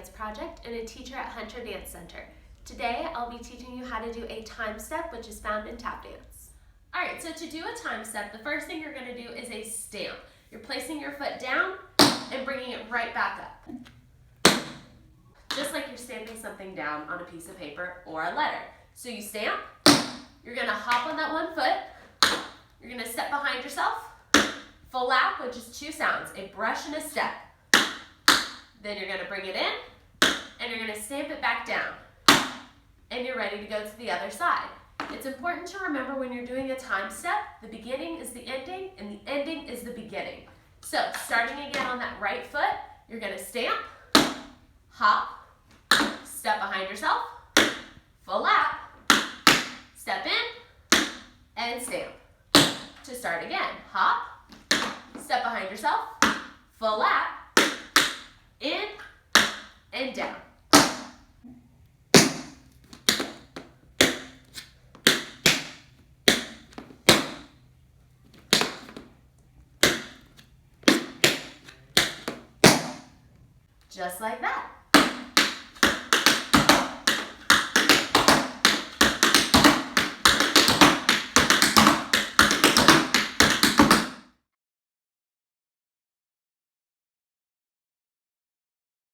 dance project and a teacher at Hunter Dance Center. Today I'll be teaching you how to do a time step, which is found in tap dance. Alright, so to do a time step, the first thing you're going to do is a stamp. You're placing your foot down and bringing it right back up. Just like you're stamping something down on a piece of paper or a letter. So you stamp, you're going to hop on that one foot, you're going to step behind yourself, full lap, which is two sounds, a brush and a step. Then you're going to bring it in, and you're going to stamp it back down. And you're ready to go to the other side. It's important to remember when you're doing a time step, the beginning is the ending, and the ending is the beginning. So, starting again on that right foot, you're going to stamp, hop, step behind yourself, full lap, step in, and stamp. To start again, hop, step behind yourself, full lap, in, and down. Just like that.